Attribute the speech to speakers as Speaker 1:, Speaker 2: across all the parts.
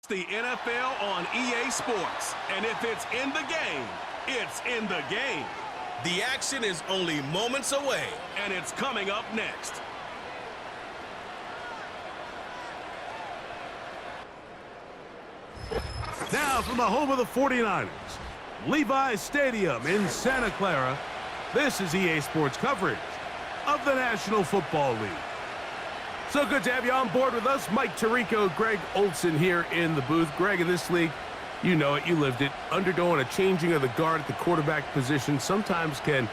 Speaker 1: The NFL on EA Sports, and if it's in the game, it's in the game.
Speaker 2: The action is only moments away,
Speaker 1: and it's coming up next.
Speaker 3: Now from the home of the 49ers, Levi's Stadium in Santa Clara, this is EA Sports coverage of the National Football League. So good to have you on board with us. Mike Tirico, Greg Olson here in the booth. Greg, in this league, you know it, you lived it. Undergoing a changing of the guard at the quarterback position sometimes can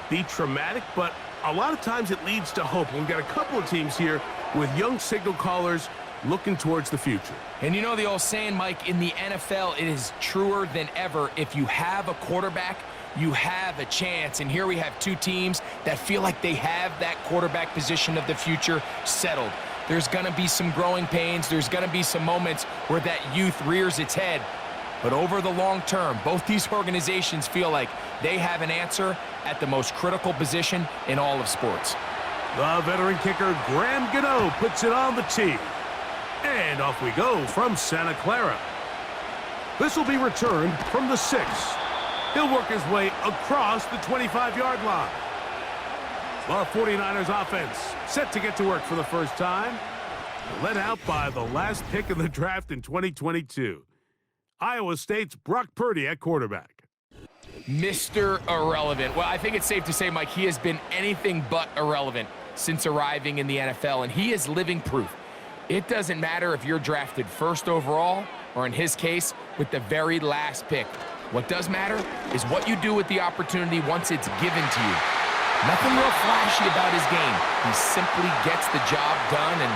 Speaker 3: be traumatic, but a lot of times it leads to hope. We've got a couple of teams here with young signal callers looking towards the future.
Speaker 4: And you know the old saying, Mike, in the NFL, it is truer than ever. If you have a quarterback, you have a chance. And here we have two teams that feel like they have that quarterback position of the future settled. There's going to be some growing pains. There's going to be some moments where that youth rears its head. But over the long term, both these organizations feel like they have an answer at the most critical position in all of sports.
Speaker 3: The veteran kicker, Graham Gano, puts it on the tee. And off we go from Santa Clara. This will be returned from the 6. He'll work his way across the 25-yard line. The 49ers offense set to get to work for the first time. Led out by the last pick in the draft in 2022. Iowa State's Brock Purdy at quarterback.
Speaker 4: Mr. Irrelevant. Well, I think it's safe to say, Mike, he has been anything but irrelevant since arriving in the NFL, and he is living proof. It doesn't matter if you're drafted first overall or, in his case, with the very last pick. What does matter is what you do with the opportunity once it's given to you. Nothing real flashy about his game. He simply gets the job done, and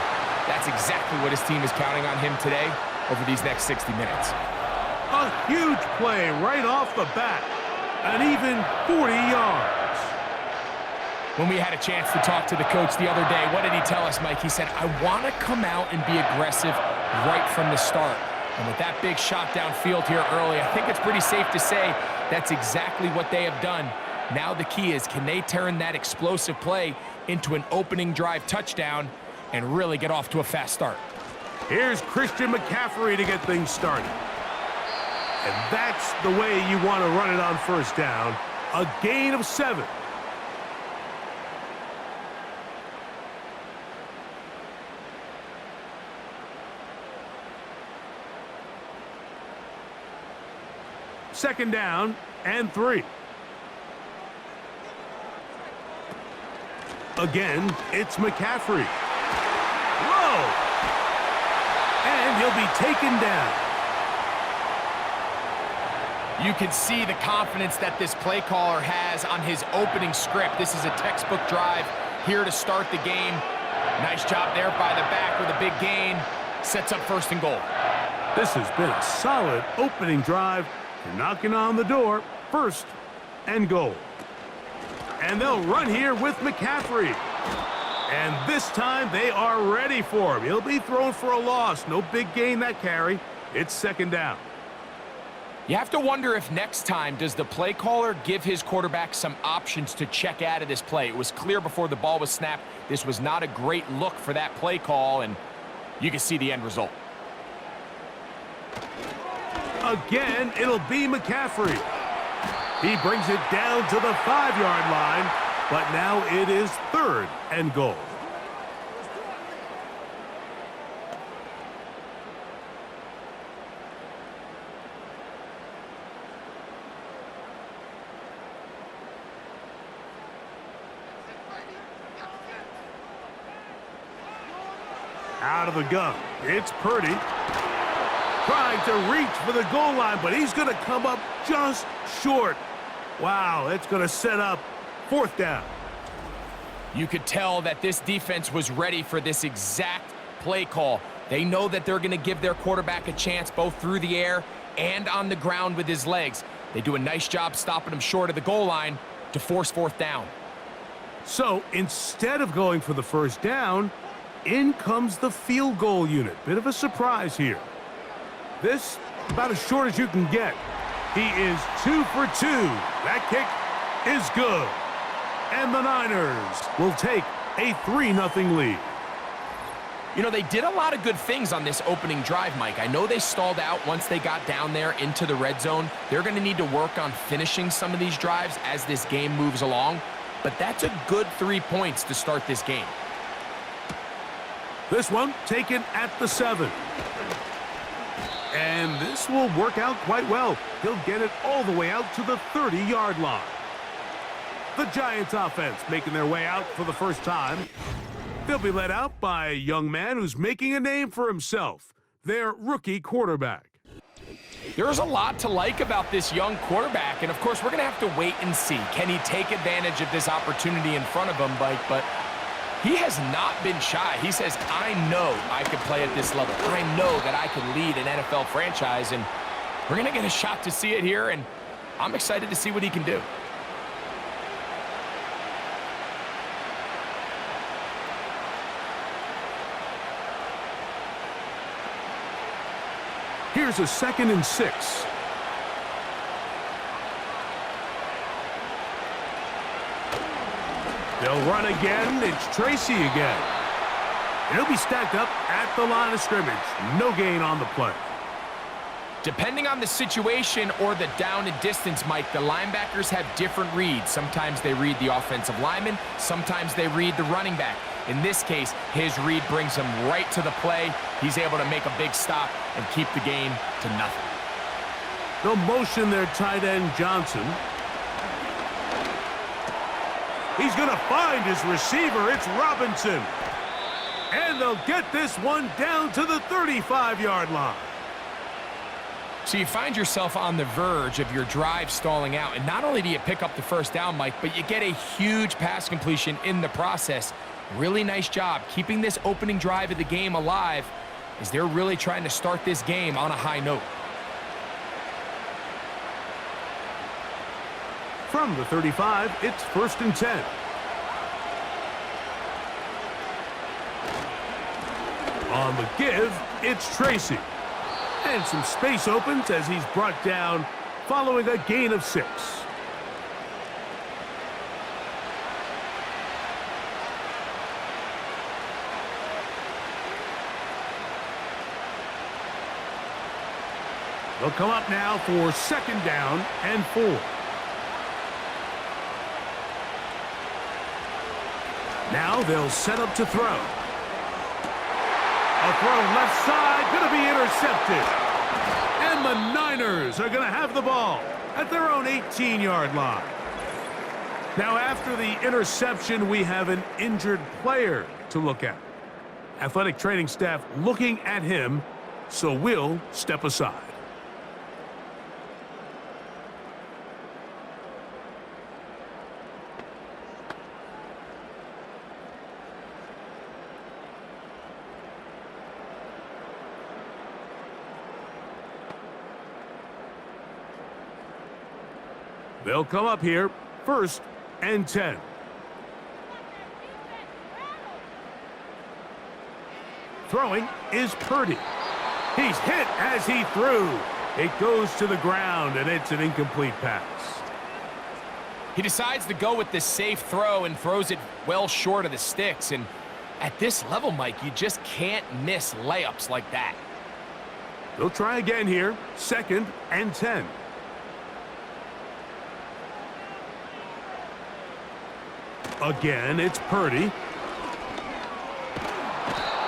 Speaker 4: that's exactly what his team is counting on him today over these next 60 minutes.
Speaker 3: A huge play right off the bat, and even 40 yards.
Speaker 4: When we had a chance to talk to the coach the other day, what did he tell us, Mike? He said, I want to come out and be aggressive right from the start. And with that big shot downfield here early, I think it's pretty safe to say that's exactly what they have done. Now the key is, can they turn that explosive play into an opening drive touchdown and really get off to a fast start?
Speaker 3: Here's Christian McCaffrey to get things started. And that's the way you want to run it on first down. A gain of 7. Second down and 3. Again, it's McCaffrey. Whoa! And he'll be taken down.
Speaker 4: You can see the confidence that this play caller has on his opening script. This is a textbook drive here to start the game. Nice job there by the back with a big gain. Sets up first and goal.
Speaker 3: This has been a solid opening drive. Knocking on the door, first and goal. And they'll run here with McCaffrey. And this time they are ready for him. He'll be thrown for a loss. No big gain that carry. It's second down.
Speaker 4: You have to wonder if next time does the play caller give his quarterback some options to check out of this play. It was clear before the ball was snapped. This was not a great look for that play call, and you can see the end result.
Speaker 3: Again, it'll be McCaffrey. He brings it down to the 5-yard line, but now it is third and goal. Out of the gun, it's Purdy. Trying to reach for the goal line, but he's going to come up just short. Wow, it's going to set up fourth down.
Speaker 4: You could tell that this defense was ready for this exact play call. They know that they're going to give their quarterback a chance both through the air and on the ground with his legs. They do a nice job stopping him short of the goal line to force fourth down.
Speaker 3: So instead of going for the first down, in comes the field goal unit. Bit of a surprise here. This, about as short as you can get. He is 2 for 2. That kick is good. And the Niners will take a 3-0 lead.
Speaker 4: You know, they did a lot of good things on this opening drive, Mike. I know they stalled out once they got down there into the red zone. They're going to need to work on finishing some of these drives as this game moves along. But that's a good 3 points to start this game.
Speaker 3: This one taken at the 7. And this will work out quite well. He'll get it all the way out to the 30-yard line. The Giants offense making their way out for the first time. They'll be led out by a young man who's making a name for himself, their rookie quarterback.
Speaker 4: There's a lot to like about this young quarterback, and of course, we're going to have to wait and see. Can he take advantage of this opportunity in front of him, Mike? But he has not been shy. He says, I know I can play at this level. I know that I can lead an NFL franchise, and we're going to get a shot to see it here, and I'm excited to see what he can do.
Speaker 3: Here's a 2nd and 6. They'll run again. It's Tracy again. He'll be stacked up at the line of scrimmage. No gain on the play.
Speaker 4: Depending on the situation or the down and distance, Mike, the linebackers have different reads. Sometimes they read the offensive lineman. Sometimes they read the running back. In this case, his read brings him right to the play. He's able to make a big stop and keep the game to nothing.
Speaker 3: They'll motion their tight end, Jaxson. He's going to find his receiver. It's Robinson. And they'll get this one down to the 35-yard line.
Speaker 4: So you find yourself on the verge of your drive stalling out. And not only do you pick up the first down, Mike, but you get a huge pass completion in the process. Really nice job keeping this opening drive of the game alive as they're really trying to start this game on a high note.
Speaker 3: From the 35, it's 1st and 10. On the give, it's Tracy. And some space opens as he's brought down following a gain of 6. They'll come up now for 2nd down and 4. Now they'll set up to throw. A throw left side, going to be intercepted. And the Niners are going to have the ball at their own 18-yard line. Now after the interception, we have an injured player to look at. Athletic training staff looking at him, so we'll step aside. They'll come up here, 1st and 10. Throwing is Purdy. He's hit as he threw. It goes to the ground, and it's an incomplete pass.
Speaker 4: He decides to go with the safe throw and throws it well short of the sticks. And at this level, Mike, you just can't miss layups like that.
Speaker 3: They'll try again here, 2nd and 10. Again, it's Purdy.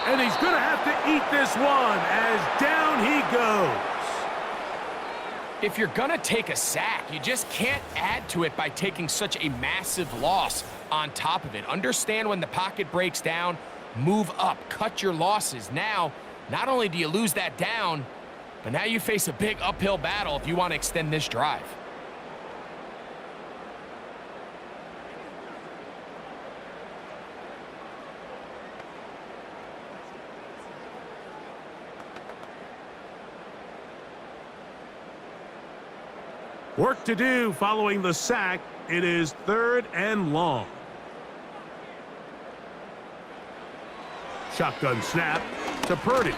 Speaker 3: And he's going to have to eat this one as down he goes.
Speaker 4: If you're going to take a sack, you just can't add to it by taking such a massive loss on top of it. Understand when the pocket breaks down, move up, cut your losses. Now, not only do you lose that down, but now you face a big uphill battle if you want to extend this drive.
Speaker 3: Work to do following the sack. It is 3rd and long. Shotgun snap to Purdy.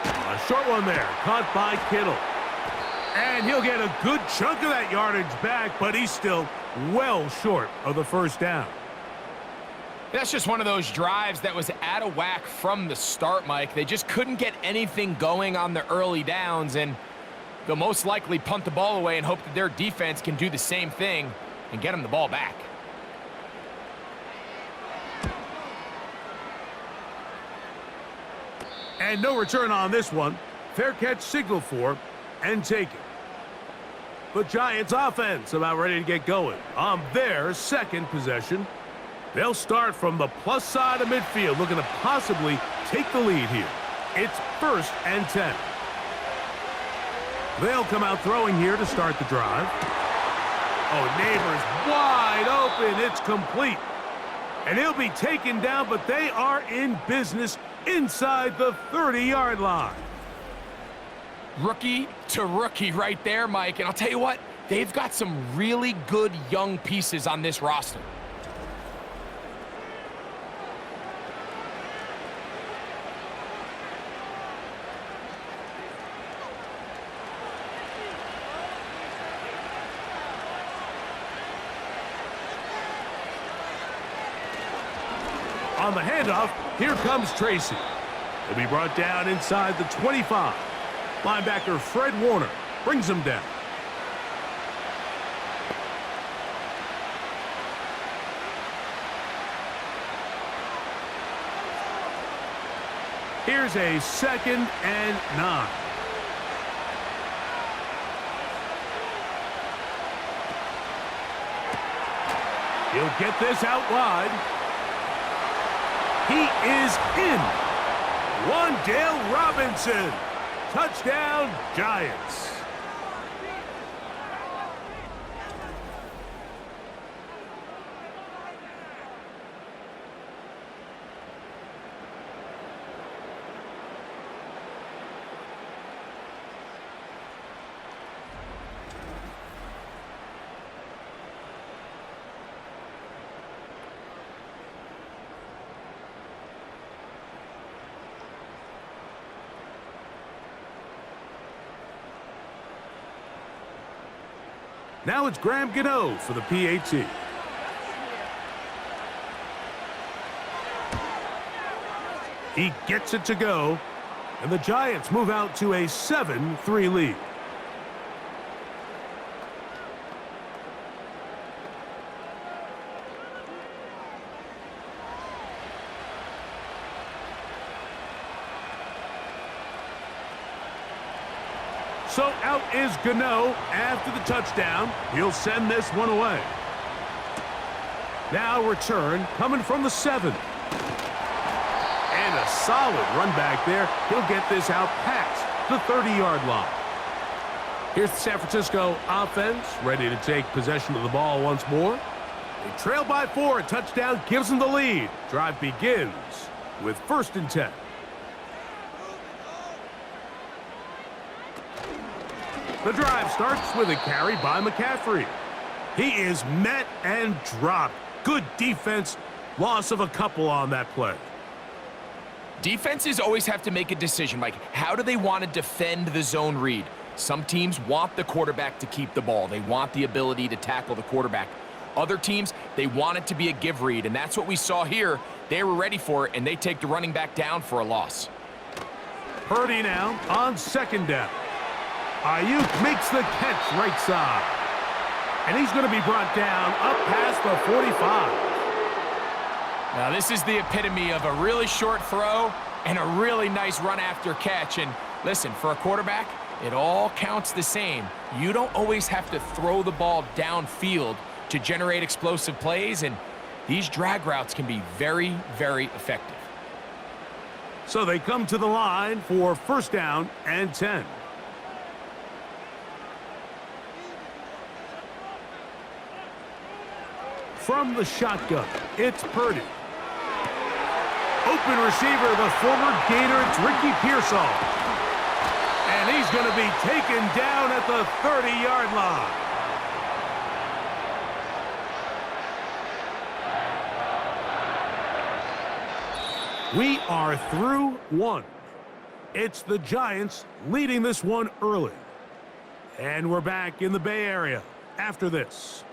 Speaker 3: A short one there, caught by Kittle. And he'll get a good chunk of that yardage back, but he's still well short of the 1st down.
Speaker 4: That's just one of those drives that was out of whack from the start, Mike. They just couldn't get anything going on the early downs, and they'll most likely punt the ball away and hope that their defense can do the same thing and get them the ball back.
Speaker 3: And no return on this one. Fair catch signaled for and taken. The Giants offense about ready to get going on their second possession. They'll start from the plus side of midfield, looking to possibly take the lead here. It's 1st and 10. They'll come out throwing here to start the drive. Oh, Neighbors wide open. It's complete. And he'll be taken down, but they are in business inside the 30-yard line.
Speaker 4: Rookie to rookie right there, Mike. And I'll tell you what, they've got some really good young pieces on this roster.
Speaker 3: On the handoff, here comes Tracy. He'll be brought down inside the 25. Linebacker Fred Warner brings him down. Here's a 2nd and 9. He'll get this out wide. He is in. Wandale Robinson. Touchdown, Giants. Now it's Graham Gano for the PAT. He gets it to go, and the Giants move out to a 7-3 lead. So out is Gano after the touchdown. He'll send this one away. Now return coming from the 7. And a solid run back there. He'll get this out past the 30-yard line. Here's the San Francisco offense ready to take possession of the ball once more. They trail by 4. A touchdown gives them the lead. Drive begins with 1st and 10. The drive starts with a carry by McCaffrey. He is met and dropped. Good defense. Loss of a couple on that play.
Speaker 4: Defenses always have to make a decision, Mike. How do they want to defend the zone read? Some teams want the quarterback to keep the ball. They want the ability to tackle the quarterback. Other teams, they want it to be a give read, and that's what we saw here. They were ready for it, and they take the running back down for a loss.
Speaker 3: Purdy now on 2nd down. Ayuk makes the catch right side. And he's going to be brought down up past the 45.
Speaker 4: Now, this is the epitome of a really short throw and a really nice run after catch. And listen, for a quarterback, it all counts the same. You don't always have to throw the ball downfield to generate explosive plays, and these drag routes can be very, very effective.
Speaker 3: So they come to the line for 1st down and 10. From the shotgun, it's Purdy. Open receiver, the former Gator, it's Ricky Pearsall. And he's going to be taken down at the 30-yard line. We are through 1. It's the Giants leading this one early. And we're back in the Bay Area after this.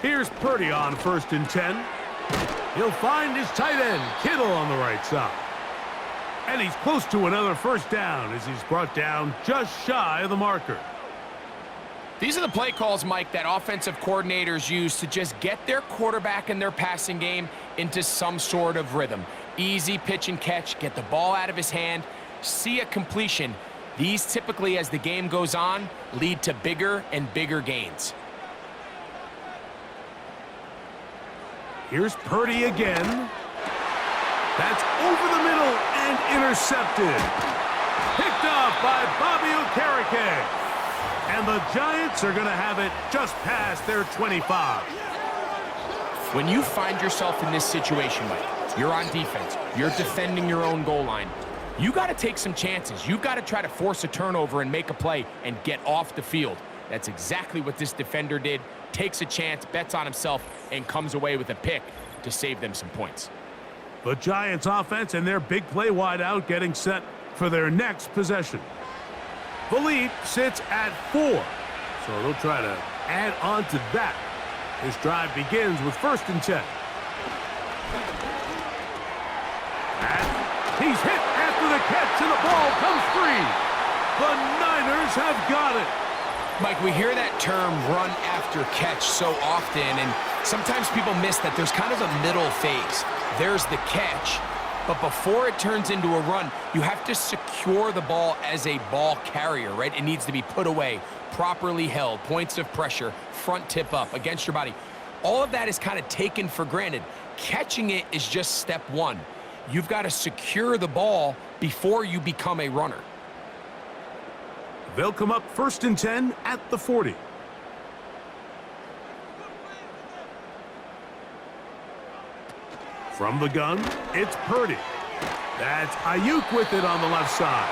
Speaker 3: Here's Purdy on 1st and 10. He'll find his tight end, Kittle, on the right side. And he's close to another first down as he's brought down just shy of the marker.
Speaker 4: These are the play calls, Mike, that offensive coordinators use to just get their quarterback and their passing game into some sort of rhythm. Easy pitch and catch, get the ball out of his hand, see a completion. These typically, as the game goes on, lead to bigger and bigger gains.
Speaker 3: Here's Purdy again. That's over the middle and intercepted. Picked off by Bobby Okereke. And the Giants are going to have it just past their 25.
Speaker 4: When you find yourself in this situation, Mike, you're on defense, you're defending your own goal line, you got to take some chances. You got to try to force a turnover and make a play and get off the field. That's exactly what this defender did. Takes a chance, bets on himself, and comes away with a pick to save them some points.
Speaker 3: The Giants offense and their big play wideout getting set for their next possession. The lead sits at 4, so they'll try to add on to that. This drive begins with 1st and 10. And he's hit after the catch, and the ball comes free. The Niners have got it.
Speaker 4: Mike, we hear that term run after catch so often, and sometimes people miss that there's kind of a middle phase. There's the catch, but before it turns into a run, you have to secure the ball as a ball carrier, right? It needs to be put away, properly held, points of pressure, front tip up against your body. All of that is kind of taken for granted. Catching it is just step one. You've got to secure the ball before you become a runner.
Speaker 3: They'll come up 1st and 10 at the 40. From the gun, it's Purdy. That's Ayuk with it on the left side.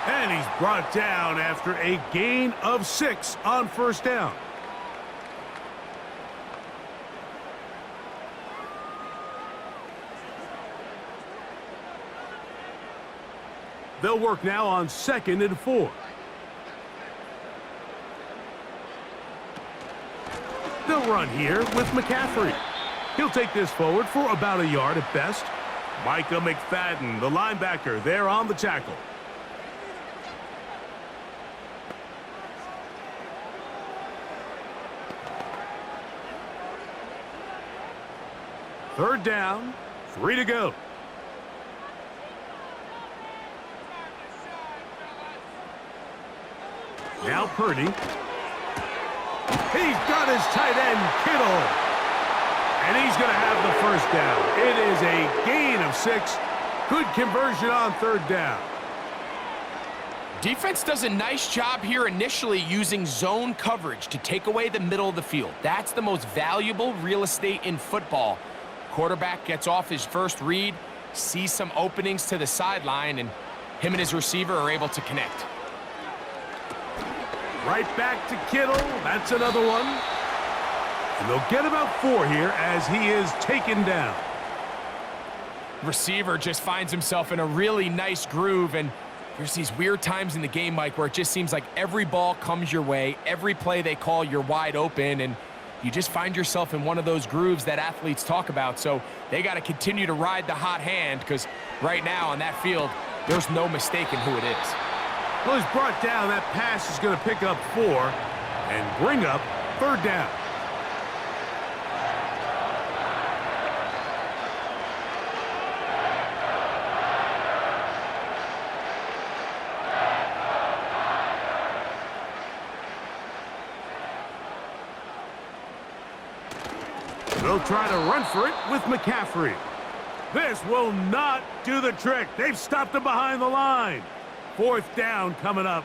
Speaker 3: And he's brought down after a gain of 6 on 1st down. They'll work now on 2nd and 4. They'll run here with McCaffrey. He'll take this forward for about a yard at best. Micah McFadden, the linebacker, there on the tackle. Third down, 3 to go. Now Purdy. He's got his tight end, Kittle. And he's going to have the first down. It is a gain of 6. Good conversion on 3rd down.
Speaker 4: Defense does a nice job here initially using zone coverage to take away the middle of the field. That's the most valuable real estate in football. Quarterback gets off his first read, sees some openings to the sideline, and him and his receiver are able to connect.
Speaker 3: Right back to Kittle. That's another one. And they'll get about 4 here as he is taken down.
Speaker 4: Receiver just finds himself in a really nice groove, and there's these weird times in the game, Mike, where it just seems like every ball comes your way, every play they call, you're wide open, and you just find yourself in one of those grooves that athletes talk about. So they got to continue to ride the hot hand, because right now on that field, there's no mistaking who it is.
Speaker 3: Well, he's brought down. That pass is going to pick up 4 and bring up 3rd down. They'll try to run for it with McCaffrey. This will not do the trick. They've stopped him behind the line. 4th down coming up.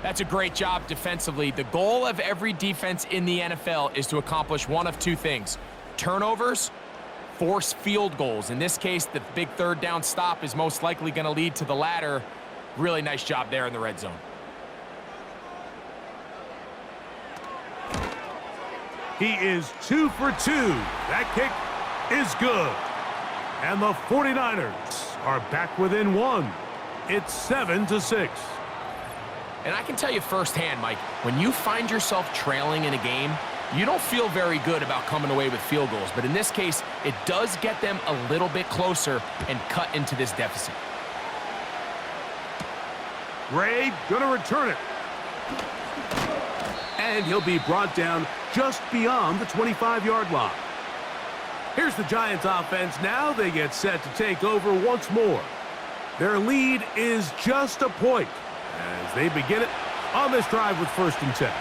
Speaker 4: That's a great job defensively. The goal of every defense in the NFL is to accomplish one of 2 things. Turnovers, force field goals. In this case, the big 3rd down stop is most likely going to lead to the latter. Really nice job there in the red zone.
Speaker 3: He is 2 for 2. That kick is good. And the 49ers are back within 1. It's 7-6.
Speaker 4: And I can tell you firsthand, Mike, when you find yourself trailing in a game, You don't feel very good about coming away with field goals, but in this case, it does get them a little bit closer and cut into this deficit.
Speaker 3: Gray gonna return it. And he'll be brought down just beyond the 25-yard line. Here's the Giants offense now. They get set to take over once more. Their lead is just a point as they begin it on this drive with 1st and 10.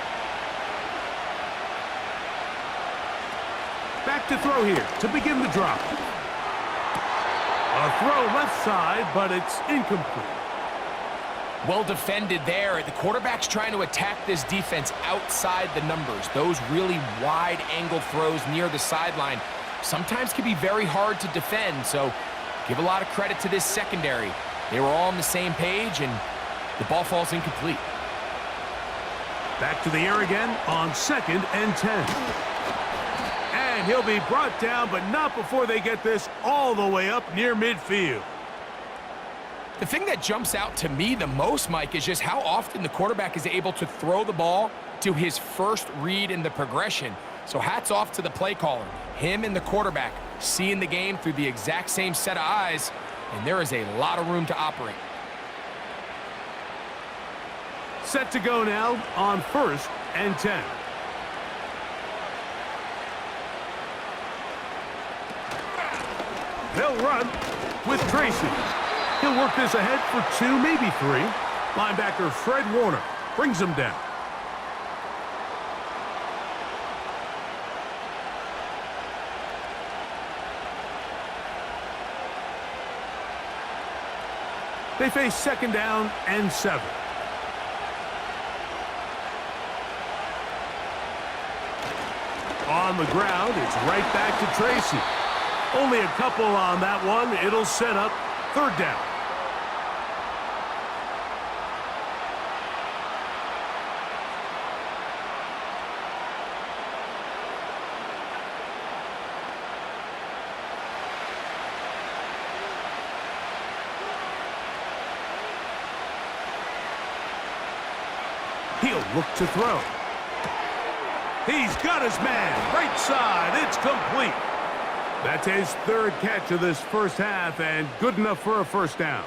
Speaker 3: Back to throw here to begin the drive. A throw left side, but it's incomplete.
Speaker 4: Well defended there. The quarterback's trying to attack this defense outside the numbers. Those really wide angle throws near the sideline sometimes can be very hard to defend, so give a lot of credit to this secondary. They were all on the same page, and the ball falls incomplete.
Speaker 3: Back to the air again on 2nd and 10. And he'll be brought down, but not before they get this all the way up near midfield.
Speaker 4: The thing that jumps out to me the most, Mike, is just how often the quarterback is able to throw the ball to his first read in the progression. So hats off to the play caller. Him and the quarterback seeing the game through the exact same set of eyes, and there is a lot of room to operate.
Speaker 3: Set to go now on 1st and 10. They'll run with Tracy. He'll work this ahead for 2, maybe 3. Linebacker Fred Warner brings him down. They face 2nd down and 7. On the ground, it's right back to Tracy. Only a couple on that one. It'll set up 3rd down. He'll look to throw. He's got his man. Right side. It's complete. That's his 3rd catch of this first half, and good enough for a 1st down.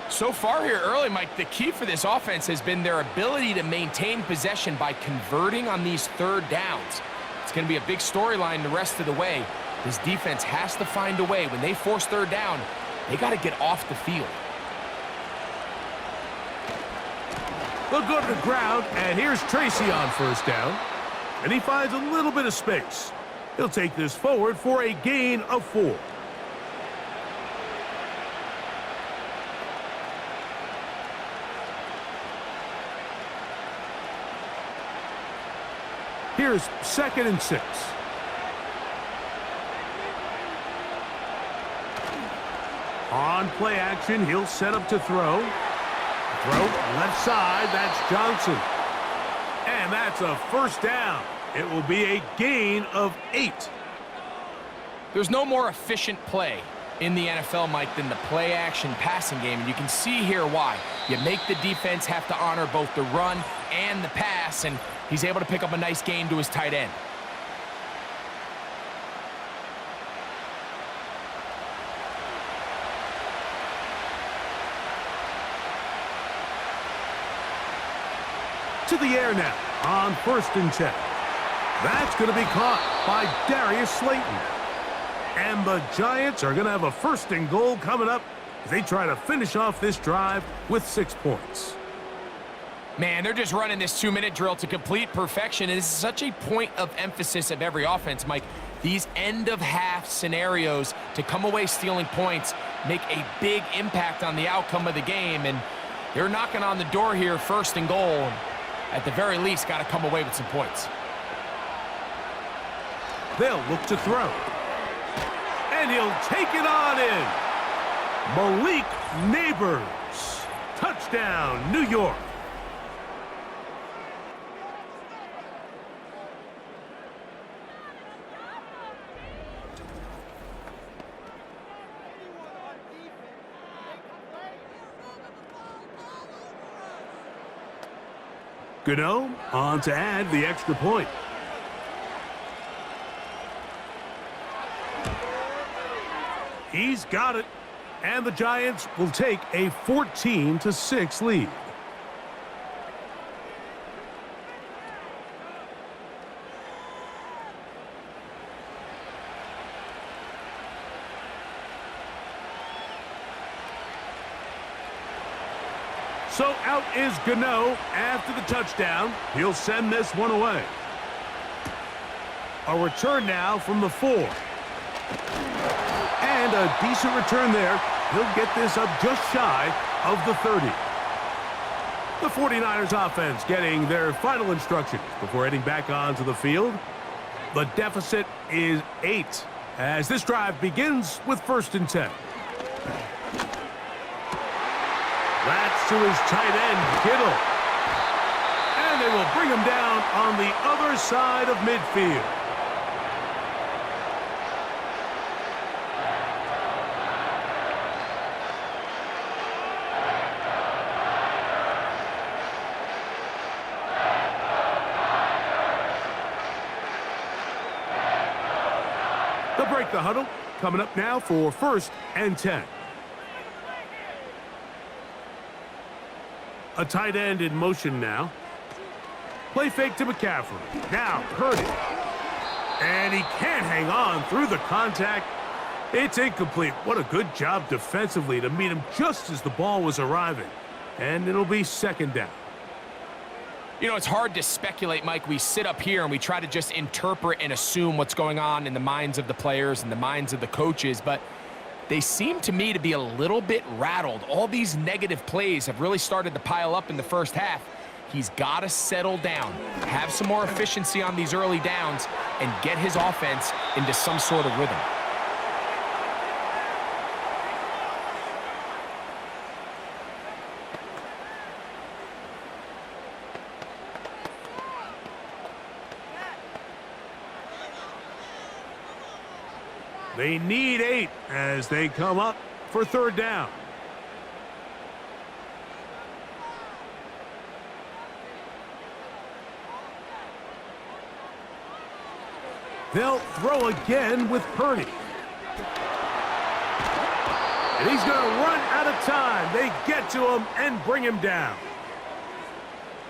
Speaker 4: So far here early, Mike, the key for this offense has been their ability to maintain possession by converting on these 3rd downs. It's going to be a big storyline the rest of the way. This defense has to find a way. When they force 3rd down, they got to get off the field.
Speaker 3: They'll go to the ground, and here's Tracy on 1st down. And he finds a little bit of space. He'll take this forward for a gain of 4. Here's 2nd and 6. On play action, he'll set up to throw. Throw left side, that's Jaxson. And that's a 1st down. It will be a gain of 8.
Speaker 4: There's no more efficient play in the NFL, Mike, than the play-action passing game, and you can see here why. You make the defense have to honor both the run and the pass, and he's able to pick up a nice gain to his tight end.
Speaker 3: To the air now on 1st and 10. That's going to be caught by Darius Slayton. And the Giants are going to have a 1st and goal coming up as they try to finish off this drive with 6 points.
Speaker 4: Man, they're just running this 2-minute drill to complete perfection. And this is such a point of emphasis of every offense, Mike. These end-of-half scenarios to come away stealing points make a big impact on the outcome of the game. And they're knocking on the door here, 1st and goal. At the very least, got to come away with some points.
Speaker 3: They'll look to throw. And he'll take it on in. Malik Neighbors. Touchdown, New York. Gano on to add the extra point. He's got it. And the Giants will take a 14-6 lead. So out is Gano after the touchdown. He'll send this one away. A return now from the 4. And a decent return there. He'll get this up just shy of the 30. The 49ers offense getting their final instructions before heading back onto the field. The deficit is 8 as this drive begins with 1st and 10. That's to his tight end, Kittle. And they will bring him down on the other side of midfield. They'll break the huddle. Coming up now for 1st and 10. A tight end in motion now. Play fake to McCaffrey. Now Purdy. And he can't hang on through the contact. It's incomplete. What a good job defensively to meet him just as the ball was arriving. And it'll be 2nd down.
Speaker 4: You know, it's hard to speculate, Mike. We sit up here and we try to just interpret and assume what's going on in the minds of the players and the minds of the coaches, but they seem to me to be a little bit rattled. All these negative plays have really started to pile up in the first half. He's got to settle down, have some more efficiency on these early downs, and get his offense into some sort of rhythm.
Speaker 3: They need 8 as they come up for 3rd down. They'll throw again with Purdy. And he's going to run out of time. They get to him and bring him down.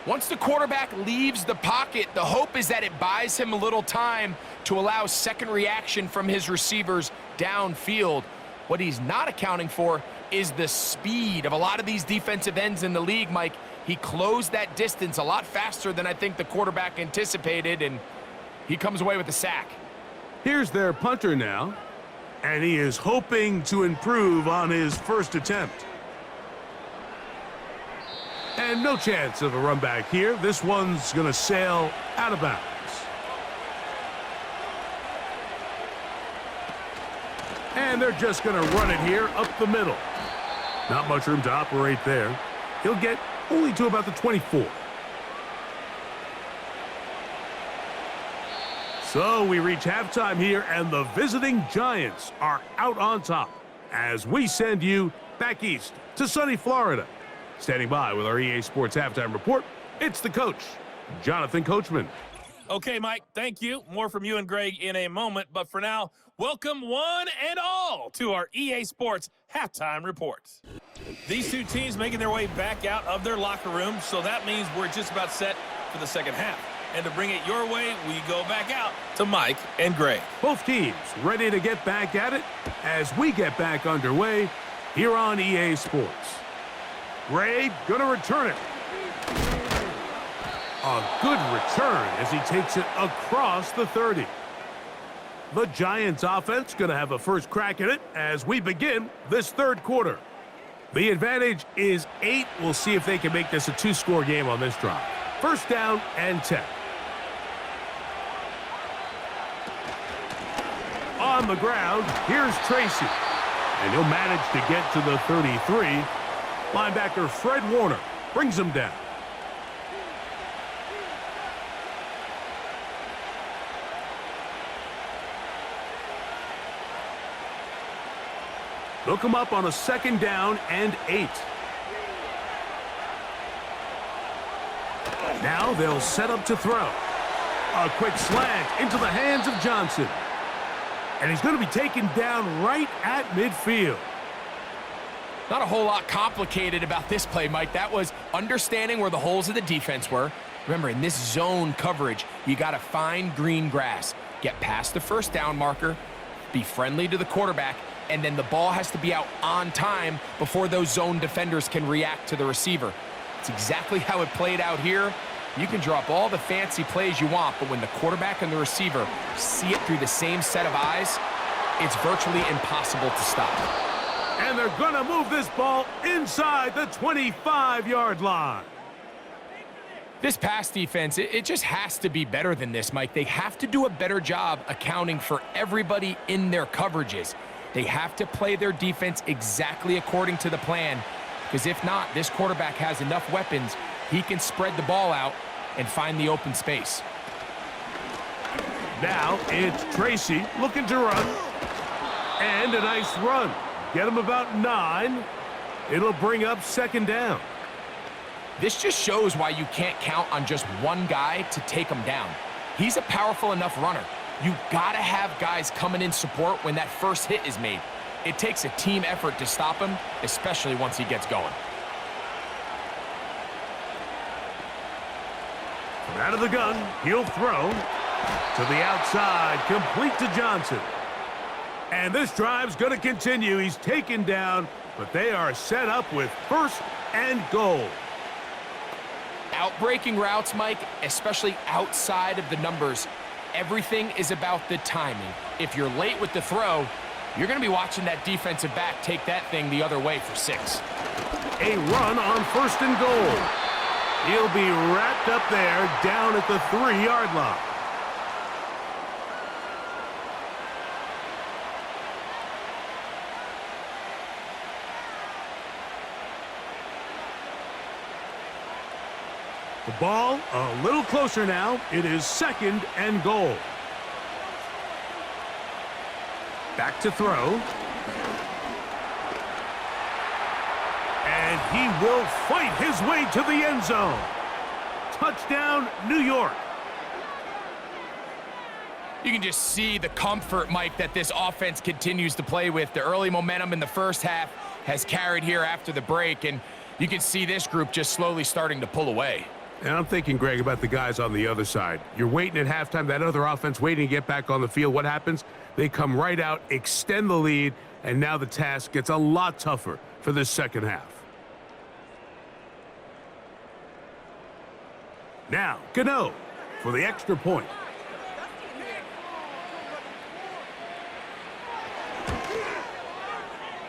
Speaker 4: Once the quarterback leaves the pocket, the hope is that it buys him a little time to allow second reaction from his receivers downfield. What he's not accounting for is the speed of a lot of these defensive ends in the league, Mike. He closed that distance a lot faster than I think the quarterback anticipated, and he comes away with a sack.
Speaker 3: Here's their punter now, and he is hoping to improve on his first attempt. And no chance of a run back here. This one's going to sail out of bounds. And they're just going to run it here up the middle. Not much room to operate there. He'll get only to about the 24. So we reach halftime here, and the visiting Giants are out on top as we send you back east to sunny Florida. Standing by with our EA Sports Halftime Report, it's the coach, Jonathan Coachman.
Speaker 5: Okay, Mike, thank you. More from you and Greg in a moment. But for now, welcome one and all to our EA Sports Halftime Report. These two teams making their way back out of their locker room, so that means we're just about set for the second half. And to bring it your way, we go back out to Mike and Greg.
Speaker 3: Both teams ready to get back at it as we get back underway here on EA Sports. Greg gonna return it. A good return as he takes it across the 30. The Giants offense gonna have a first crack at it as we begin this third quarter. The advantage is 8. We'll see if they can make this a 2-score game on this drive. 1st down and 10. On the ground, here's Tracy. And he'll manage to get to the 33. Linebacker Fred Warner brings him down. They'll come up on a 2nd down and 8. Now they'll set up to throw. A quick slant into the hands of Johnson. And he's going to be taken down right at midfield.
Speaker 4: Not a whole lot complicated about this play, Mike. That was understanding where the holes of the defense were. Remember, in this zone coverage, you got to find green grass. Get past the first down marker, be friendly to the quarterback, and then the ball has to be out on time before those zone defenders can react to the receiver. It's exactly how it played out here. You can drop all the fancy plays you want, but when the quarterback and the receiver see it through the same set of eyes, it's virtually impossible to stop.
Speaker 3: And they're going to move this ball inside the 25-yard line.
Speaker 4: This pass defense, it just has to be better than this, Mike. They have to do a better job accounting for everybody in their coverages. They have to play their defense exactly according to the plan, because if not, this quarterback has enough weapons, he can spread the ball out and find the open space.
Speaker 3: Now it's Tracy looking to run. And a nice run. Get him about 9. It'll bring up second down.
Speaker 4: This just shows why you can't count on just one guy to take him down. He's a powerful enough runner. You gotta have guys coming in support when that first hit is made. It takes a team effort to stop him, especially once he gets going.
Speaker 3: From out of the gun, he'll throw to the outside, complete to Jaxson. And this drive's going to continue. He's taken down, but they are set up with first and goal.
Speaker 4: Outbreaking routes, Mike, especially outside of the numbers, everything is about the timing. If you're late with the throw, you're going to be watching that defensive back take that thing the other way for 6.
Speaker 3: A run on first and goal. He'll be wrapped up there down at the 3-yard line. The ball a little closer now. It is second and goal. Back to throw. And he will fight his way to the end zone. Touchdown, New York.
Speaker 4: You can just see the comfort, Mike, that this offense continues to play with. The early momentum in the first half has carried here after the break, and you can see this group just slowly starting to pull away.
Speaker 3: And I'm thinking, Greg, about the guys on the other side. You're waiting at halftime, that other offense waiting to get back on the field. What happens? They come right out, extend the lead, and now the task gets a lot tougher for this second half. Now, Gano for the extra point.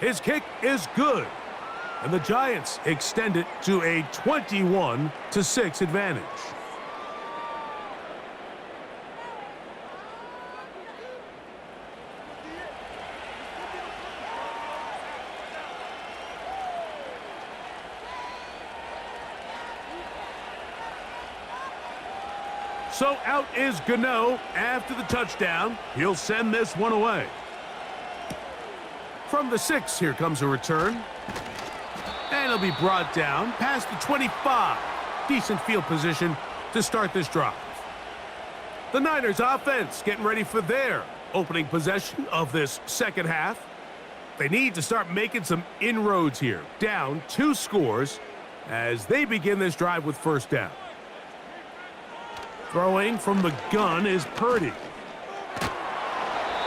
Speaker 3: His kick is good. And the Giants extend it to a 21-6 advantage. So out is Gano after the touchdown. He'll send this one away. From the 6, here comes a return. And he'll be brought down past the 25. Decent field position to start this drive. The Niners offense getting ready for their opening possession of this second half. They need to start making some inroads here. Down 2 scores as they begin this drive with first down. Throwing from the gun is Purdy.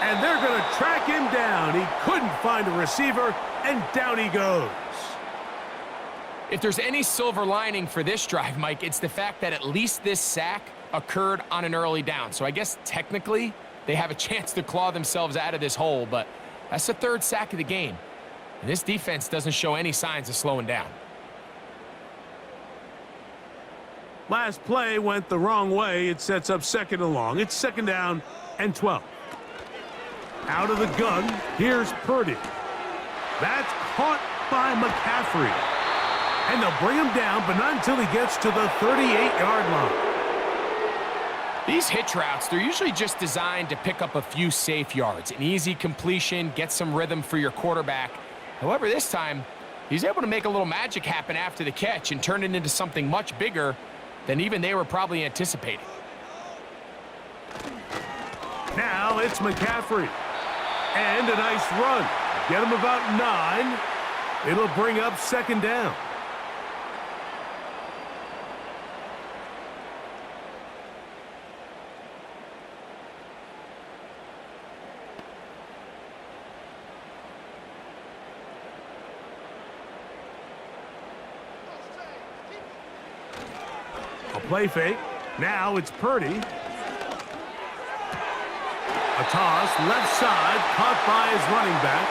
Speaker 3: And they're going to track him down. He couldn't find a receiver, and down he goes.
Speaker 4: If there's any silver lining for this drive, Mike, it's the fact that at least this sack occurred on an early down. So I guess technically they have a chance to claw themselves out of this hole, but that's the 3rd sack of the game. And this defense doesn't show any signs of slowing down.
Speaker 3: Last play went the wrong way. It sets up second and long. It's second down and 12. Out of the gun, here's Purdy. That's caught by McCaffrey. And they'll bring him down, but not until he gets to the 38-yard line.
Speaker 4: These hitch routes, they're usually just designed to pick up a few safe yards. An easy completion, get some rhythm for your quarterback. However, this time, he's able to make a little magic happen after the catch and turn it into something much bigger than even they were probably anticipating.
Speaker 3: Now it's McCaffrey. And a nice run. Get him about 9. It'll bring up second down. A play fake. Now it's Purdy. A toss, left side, caught by his running back.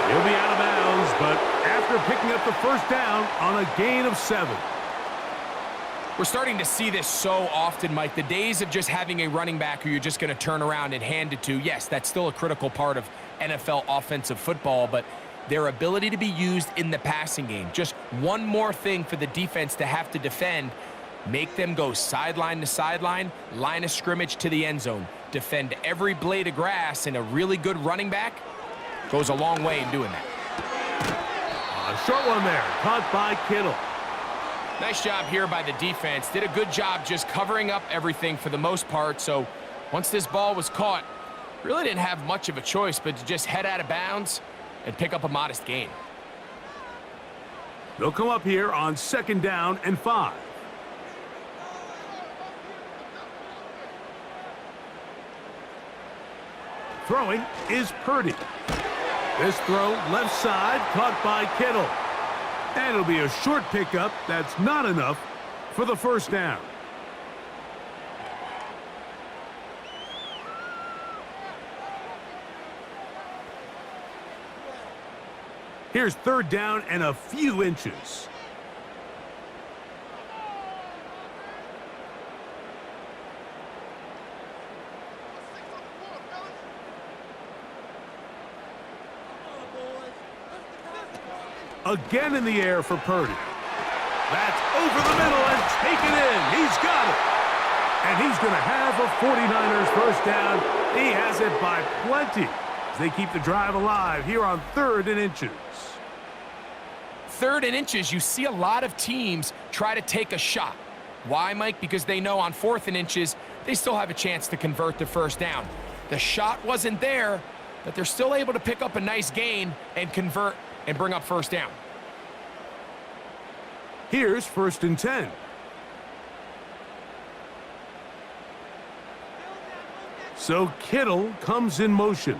Speaker 3: He'll be out of bounds, but after picking up the first down on a gain of 7.
Speaker 4: We're starting to see this so often, Mike. The days of just having a running back who you're just going to turn around and hand it to, yes, that's still a critical part of NFL offensive football, but their ability to be used in the passing game. Just one more thing for the defense to have to defend. Make them go sideline to sideline, line of scrimmage to the end zone. Defend every blade of grass, and a really good running back goes a long way in doing that.
Speaker 3: A short one there, caught by Kittle.
Speaker 4: Nice job here by the defense. Did a good job just covering up everything for the most part. So once this ball was caught, really didn't have much of a choice but to just head out of bounds and pick up a modest gain.
Speaker 3: They'll come up here on second down and 5. Throwing is Purdy. This throw left side, caught by Kittle. And it'll be a short pickup. That's not enough for the first down. Here's third down and a few inches. Again in the air for Purdy. That's over the middle and taken in. He's got it. And he's going to have a 49ers first down. He has it by plenty as they keep the drive alive here on 3rd and inches.
Speaker 4: 3rd and inches, you see a lot of teams try to take a shot. Why, Mike? Because they know on 4th and inches, they still have a chance to convert the first down. The shot wasn't there, but they're still able to pick up a nice gain and convert and bring up first down.
Speaker 3: Here's 1st and 10. So Kittle comes in motion.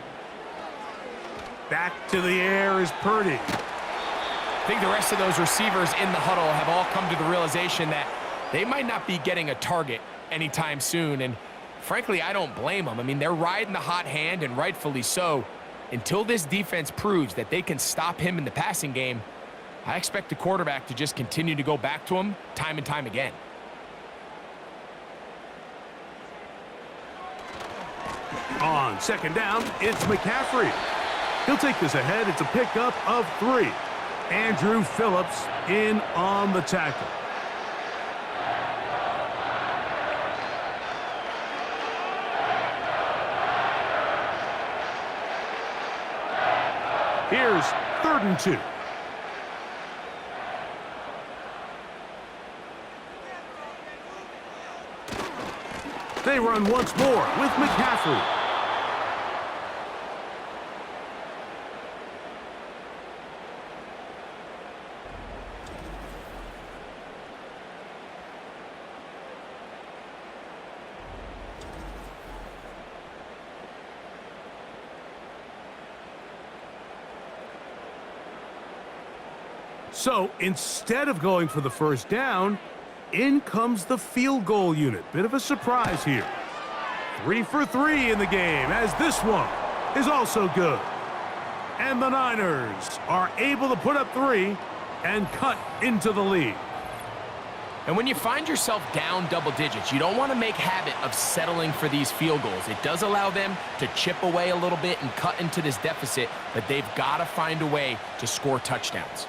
Speaker 3: Back to the air is Purdy.
Speaker 4: I think the rest of those receivers in the huddle have all come to the realization that they might not be getting a target anytime soon. And frankly, I don't blame them. I mean, they're riding the hot hand, and rightfully so. Until this defense proves that they can stop him in the passing game, I expect the quarterback to just continue to go back to him time and time again.
Speaker 3: On second down, it's McCaffrey. He'll take this ahead. It's a pickup of 3. Andrew Phillips in on the tackle. Here's 3rd and 2. They run once more with McCaffrey. So instead of going for the first down, in comes the field goal unit. Bit of a surprise here. 3 for 3 in the game, as this one is also good. And the Niners are able to put up 3 and cut into the lead.
Speaker 4: And when you find yourself down double digits, you don't want to make habit of settling for these field goals. It does allow them to chip away a little bit and cut into this deficit, but they've got to find a way to score touchdowns.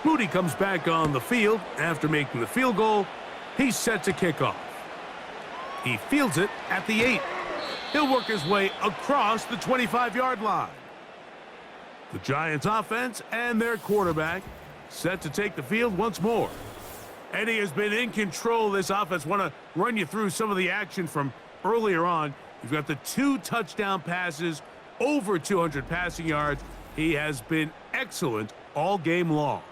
Speaker 3: Moody comes back on the field after making the field goal. He's set to kick off. He fields it at the 8. He'll work his way across the 25-yard line. The Giants offense and their quarterback set to take the field once more. Eddie has been in control of this offense. Want to run you through some of the action from earlier on. You've got the 2 touchdown passes over 200 passing yards. He has been excellent all game long.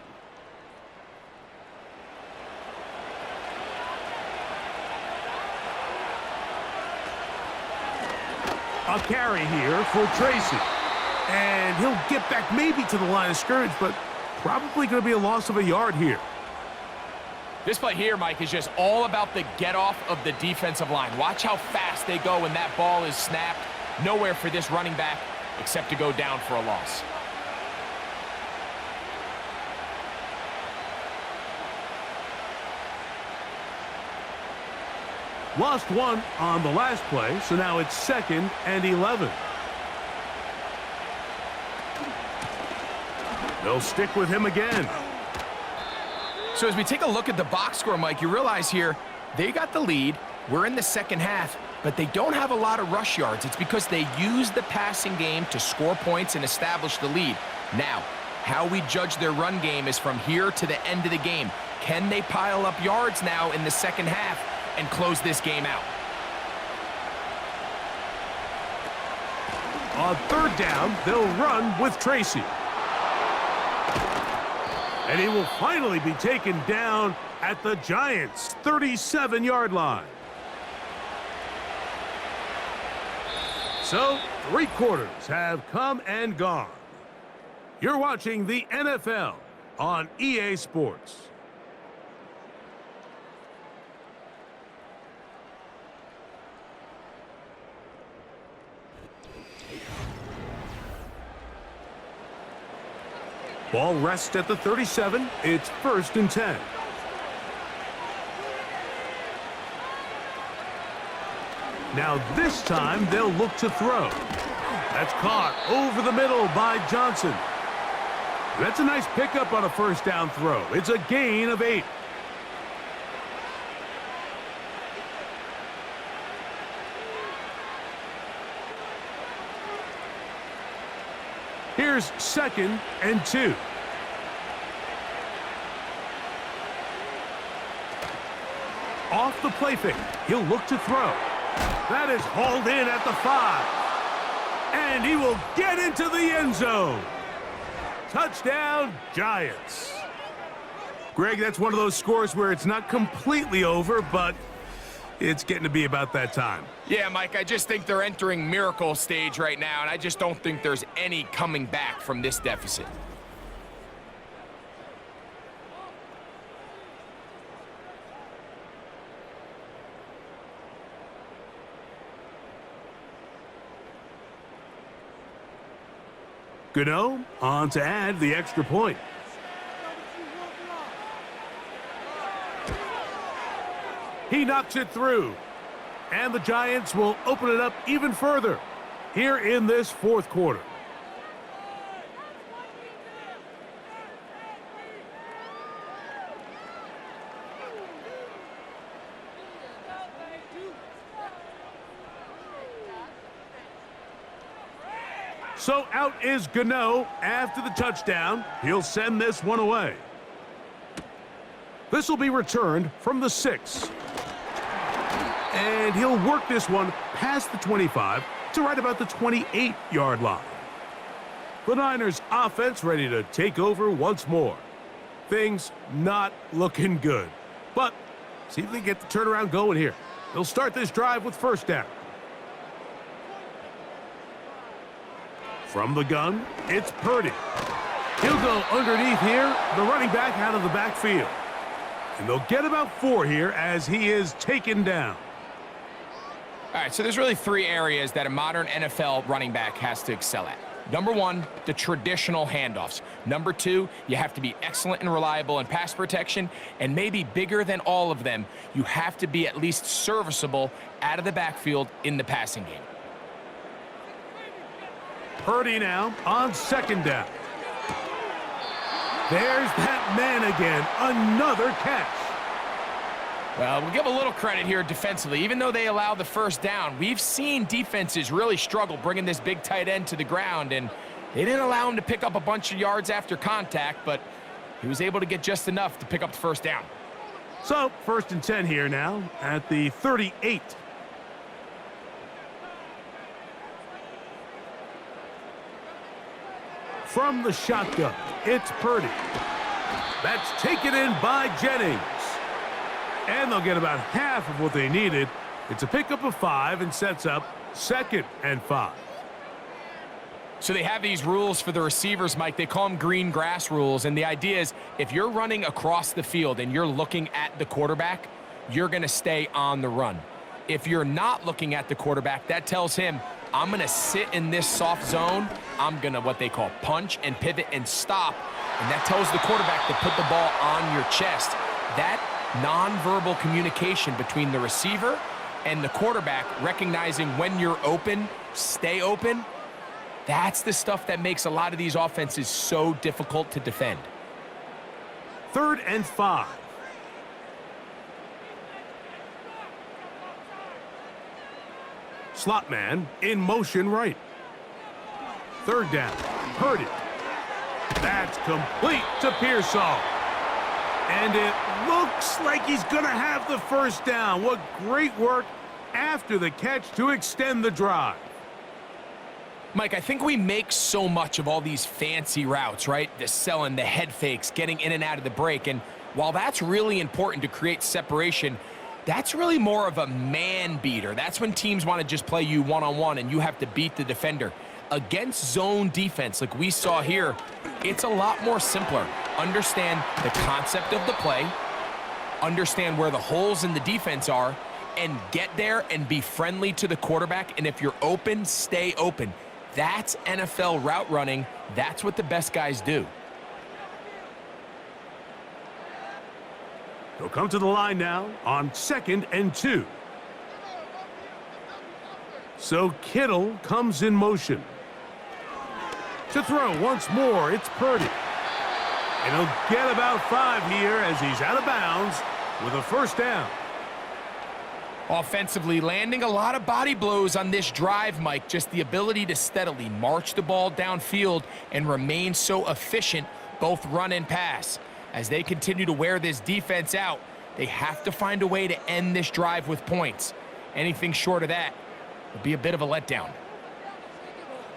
Speaker 3: A carry here for Tracy. And he'll get back maybe to the line of scrimmage, but probably going to be a loss of a yard here.
Speaker 4: This play here, Mike, is just all about the get-off of the defensive line. Watch how fast they go when that ball is snapped. Nowhere for this running back except to go down for a loss.
Speaker 3: Lost one on the last play, so now it's 2nd and 11. They'll stick with him again.
Speaker 4: So as we take a look at the box score, Mike, you realize here they got the lead. We're in the second half, but they don't have a lot of rush yards. It's because they use the passing game to score points and establish the lead. Now, how we judge their run game is from here to the end of the game. Can they pile up yards now in the second half and close this game out?
Speaker 3: On 3rd down, they'll run with Tracy. And he will finally be taken down at the Giants' 37-yard line. So, 3 quarters have come and gone. You're watching the NFL on EA Sports. Ball rests at the 37. It's 1st and 10. Now this time they'll look to throw. That's caught over the middle by Jaxson. That's a nice pickup on a 1st down throw. It's a gain of 8. Here's 2nd and 2. Off the play fake. He'll look to throw. That is hauled in at the 5. And he will get into the end zone. Touchdown, Giants. Greg, that's one of those scores where it's not completely over, but it's getting to be about that time.
Speaker 4: Yeah, Mike, I just think they're entering miracle stage right now, and I just don't think there's any coming back from this deficit.
Speaker 3: Gano on to add the extra point. He knocks it through. And the Giants will open it up even further here in this 4th quarter. So out is Gano after the touchdown. He'll send this one away. This will be returned from the 6. And he'll work this one past the 25 to right about the 28-yard line. The Niners offense ready to take over once more. Things not looking good. But see if they can get the turnaround going here. They'll start this drive with 1st down. From the gun, it's Purdy. He'll go underneath here, the running back out of the backfield. And they'll get about 4 here as he is taken down.
Speaker 4: All right, so there's really 3 areas that a modern NFL running back has to excel at. Number 1, the traditional handoffs. Number 2, you have to be excellent and reliable in pass protection. And maybe bigger than all of them, you have to be at least serviceable out of the backfield in the passing game.
Speaker 3: Purdy now on 2nd down. There's that man again. Another catch.
Speaker 4: Well, we'll give a little credit here defensively. Even though they allowed the 1st down, we've seen defenses really struggle bringing this big tight end to the ground, and they didn't allow him to pick up a bunch of yards after contact, but he was able to get just enough to pick up the 1st down.
Speaker 3: So, 1st and 10 here now at the 38. From the shotgun, it's Purdy. That's taken in by Jennings. And they'll get about half of what they needed. It's a pickup of 5 and sets up 2nd and 5.
Speaker 4: So they have these rules for the receivers, Mike. They call them green grass rules. And the idea is if you're running across the field and you're looking at the quarterback, you're going to stay on the run. If you're not looking at the quarterback, that tells him, I'm going to sit in this soft zone. I'm going to what they call punch and pivot and stop. And that tells the quarterback to put the ball on your chest. That nonverbal communication between the receiver and the quarterback, recognizing when you're open, stay open, that's the stuff that makes a lot of these offenses so difficult to defend.
Speaker 3: 3rd and 5. Slot man in motion right. 3rd down. Purdy. That's complete to Pearsall. And it looks like he's going to have the 1st down. What great work after the catch to extend the drive.
Speaker 4: Mike, I think we make so much of all these fancy routes, right? The selling, the head fakes, getting in and out of the break. And while that's really important to create separation, that's really more of a man beater. That's when teams want to just play you one-on-one and you have to beat the defender. Against zone defense, like we saw here, it's a lot more simpler. Understand the concept of the play, understand where the holes in the defense are, and get there and be friendly to the quarterback. And if you're open, stay open. That's NFL route running. That's what the best guys do.
Speaker 3: He'll come to the line now on 2nd and 2. So Kittle comes in motion. To throw once more, it's Purdy. And he'll get about 5 here as he's out of bounds with a 1st down.
Speaker 4: Offensively, landing a lot of body blows on this drive, Mike. Just the ability to steadily march the ball downfield and remain so efficient, both run and pass. As they continue to wear this defense out, they have to find a way to end this drive with points. Anything short of that would be a bit of a letdown.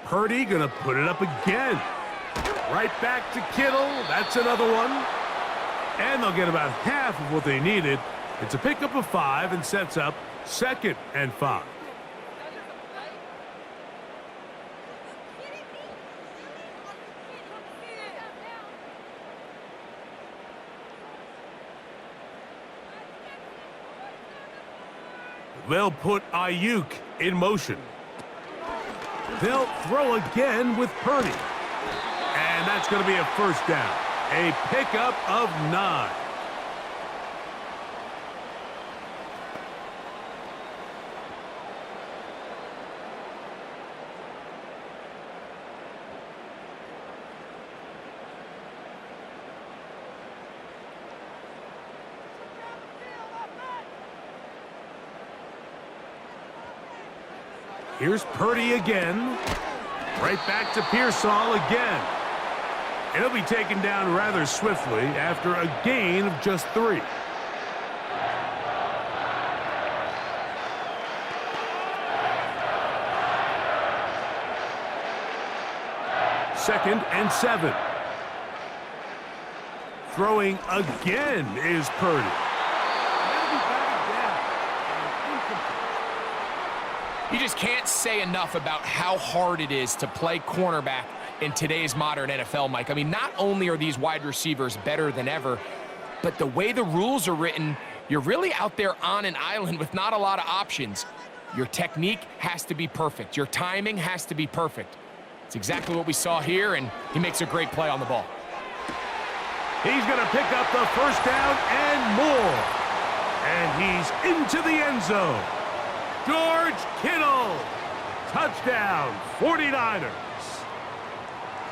Speaker 3: Purdy gonna put it up again. Right back to Kittle. That's another one. And they'll get about half of what they needed. It's a pickup of 5 and sets up 2nd and 5. They'll put Ayuk in motion. They'll throw again with Purdy. And that's going to be a 1st down. A pickup of 9. Here's Purdy again. Right back to Pearsall again. And he'll be taken down rather swiftly after a gain of just 3. Second and 7. Throwing again is Purdy.
Speaker 4: You just can't say enough about how hard it is to play cornerback in today's modern NFL, Mike. I mean, not only are these wide receivers better than ever, but the way the rules are written, you're really out there on an island with not a lot of options. Your technique has to be perfect. Your timing has to be perfect. It's exactly what we saw here, and he makes a great play on the ball.
Speaker 3: He's going to pick up the 1st down and more. And he's into the end zone. George Kittle. Touchdown, 49ers.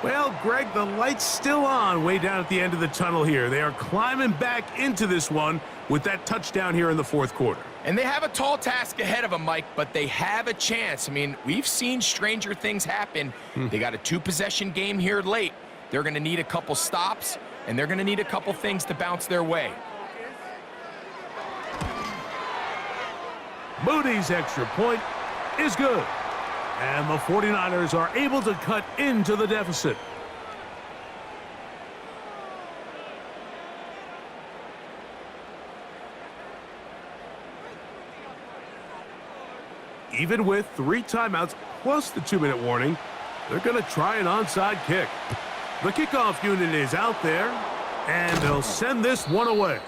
Speaker 3: Well, Greg, the light's still on way down at the end of the tunnel here. They are climbing back into this one with that touchdown here in the 4th quarter.
Speaker 4: And they have a tall task ahead of them, Mike, but they have a chance. I mean, we've seen stranger things happen. They got a 2-possession game here late. They're going to need a couple stops, and they're going to need a couple things to bounce their way.
Speaker 3: Moody's extra point is good. And the 49ers are able to cut into the deficit. Even with 3 timeouts plus the 2-minute warning, they're going to try an onside kick. The kickoff unit is out there, and they'll send this one away.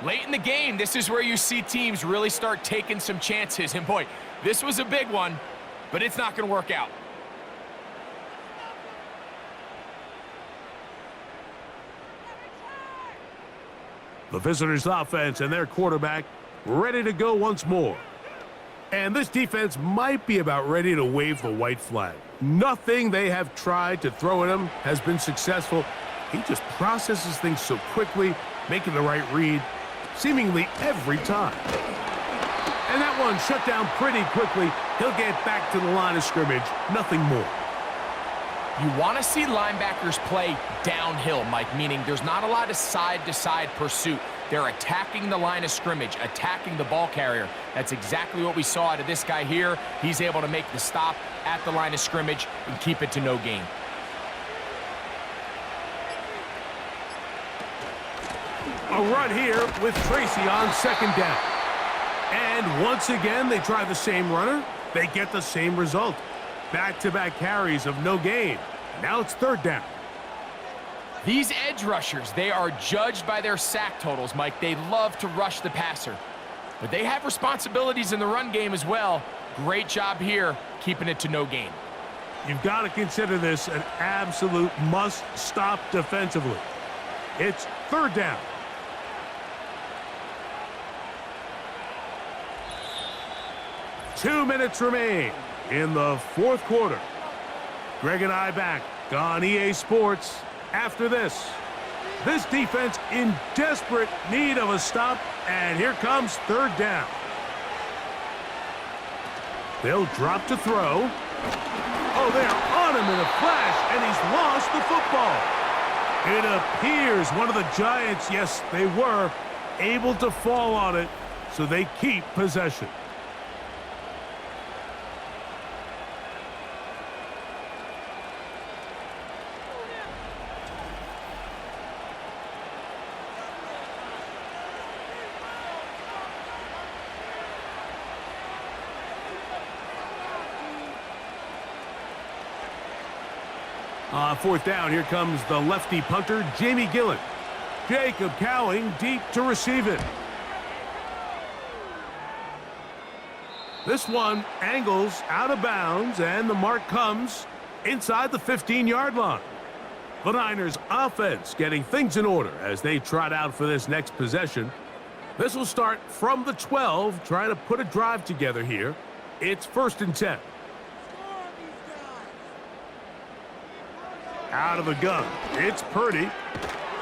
Speaker 4: Late in the game, this is where you see teams really start taking some chances. And boy, this was a big one, but it's not going to work out.
Speaker 3: The visitors' offense and their quarterback ready to go once more. And this defense might be about ready to wave the white flag. Nothing they have tried to throw at him has been successful. He just processes things so quickly, making the right read seemingly every time. And that one shut down pretty quickly. He'll get back to the line of scrimmage, nothing more.
Speaker 4: You want to see linebackers play downhill, Mike, meaning there's not a lot of side-to-side pursuit. They're attacking the line of scrimmage, attacking the ball carrier. That's exactly what we saw out of this guy here. He's able to make the stop at the line of scrimmage and keep it to no gain.
Speaker 3: A run here with Tracy on second down. And once again, they try the same runner. They get the same result. Back-to-back carries of no gain. Now it's third down.
Speaker 4: These edge rushers, they are judged by their sack totals, Mike. They love to rush the passer. But they have responsibilities in the run game as well. Great job here, keeping it to no gain.
Speaker 3: You've got to consider this an absolute must-stop defensively. It's third down. Two minutes remain in the fourth quarter. Greg and I back on EA Sports after this. This defense in desperate need of a stop, and here comes third down. They'll drop to throw. Oh, they're on him in a flash, and he's lost the football. It appears one of the Giants, yes, they were able to fall on it, so they keep possession. On fourth down, here comes the lefty punter, Jamie Gillen. Jacob Cowing deep to receive it. This one angles out of bounds, and the mark comes inside the 15-yard line. The Niners offense getting things in order as they trot out for this next possession. This will start from the 12, trying to put a drive together here. It's 1st and 10. Out of the gun, it's Purdy.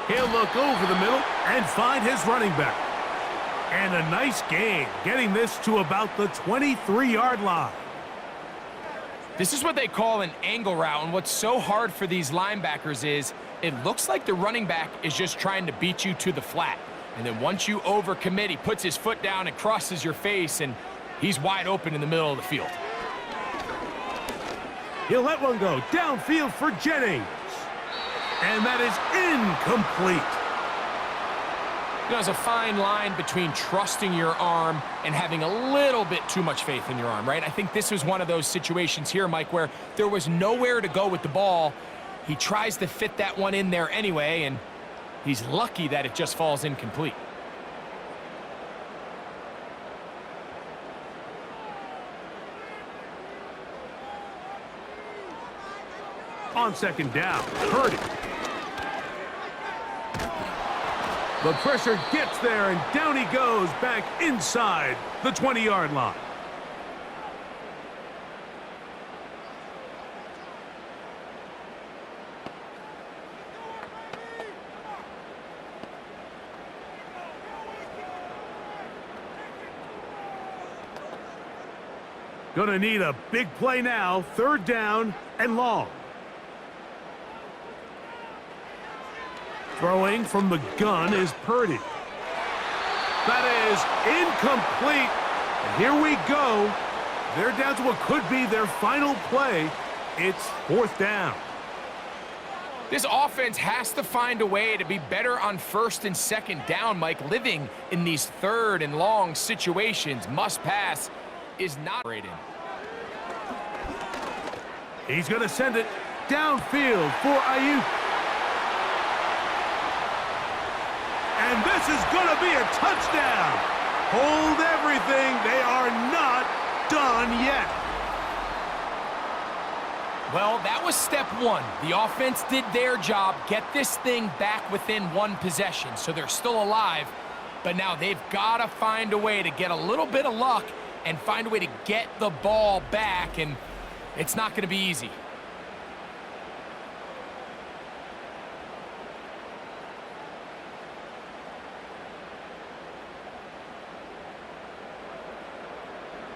Speaker 3: He'll look over the middle and find his running back. And a nice gain, getting this to about the 23-yard line.
Speaker 4: This is what they call an angle route, and what's so hard for these linebackers is it looks like the running back is just trying to beat you to the flat. And then once you overcommit, he puts his foot down and crosses your face, and he's wide open in the middle of the field.
Speaker 3: He'll let one go downfield for Jennings. And that is incomplete.
Speaker 4: You know, there's a fine line between trusting your arm and having a little bit too much faith in your arm, right? I think this was one of those situations here, Mike, where there was nowhere to go with the ball. He tries to fit that one in there anyway, and he's lucky that it just falls incomplete.
Speaker 3: On second down, Purdy. The pressure gets there, and down he goes back inside the 20-yard line. Gonna need a big play now, third down and long. Throwing from the gun is Purdy. That is incomplete. And here we go. They're down to what could be their final play. It's fourth down.
Speaker 4: This offense has to find a way to be better on 1st and 2nd down, Mike. Living in these 3rd and long situations, must pass. is not rated.
Speaker 3: He's going to send it downfield for Ayuk. And this is going to be a touchdown. Hold everything. They are not done yet.
Speaker 4: Well, that was step one. The offense did their job, get this thing back within one possession, so they're still alive. But now they've got to find a way to get a little bit of luck and find a way to get the ball back, and it's not going to be easy.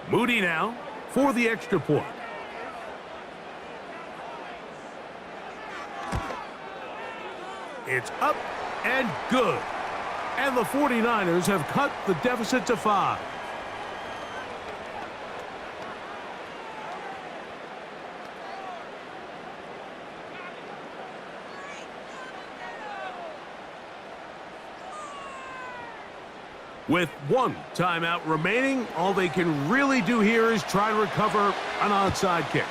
Speaker 3: Moody now for the extra point. It's up and good. And the 49ers have cut the deficit to 5. With one timeout remaining, all they can really do here is try to recover an onside kick.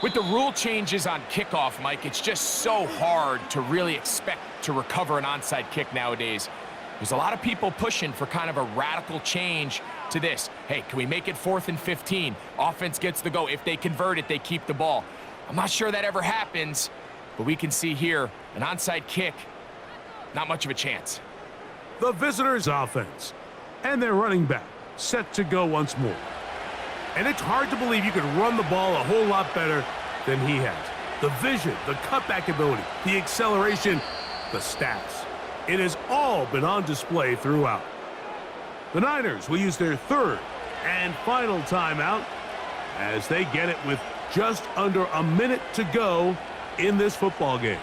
Speaker 4: With the rule changes on kickoff, Mike, it's just so hard to really expect to recover an onside kick nowadays. There's a lot of people pushing for kind of a radical change to this. Hey, can we make it 4th and 15? Offense gets the go. If they convert it, they keep the ball. I'm not sure that ever happens, but we can see here an onside kick, not much of a chance.
Speaker 3: The visitors' offense and their running back set to go once more. And it's hard to believe you could run the ball a whole lot better than he has. The vision, the cutback ability, the acceleration, the stats. It has all been on display throughout. The Niners will use their third and final timeout as they get it with just under a minute to go in this football game.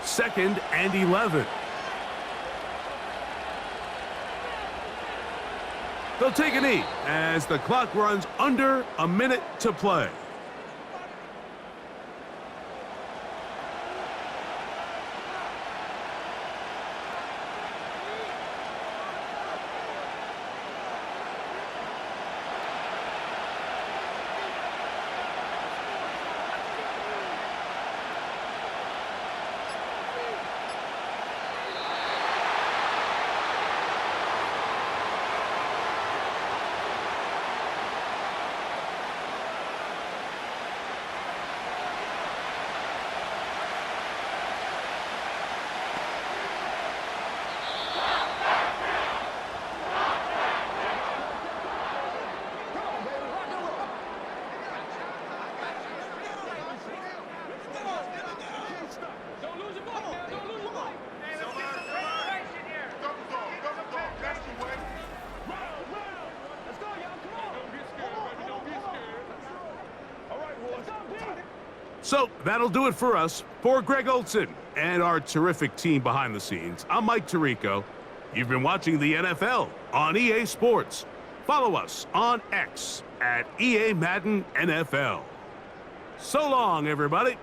Speaker 3: Second and 11. They'll take a knee as the clock runs under a minute to play. So that'll do it for us. For Greg Olson and our terrific team behind the scenes, I'm Mike Tirico. You've been watching the NFL on EA Sports. Follow us on X at EA Madden NFL. So long, everybody.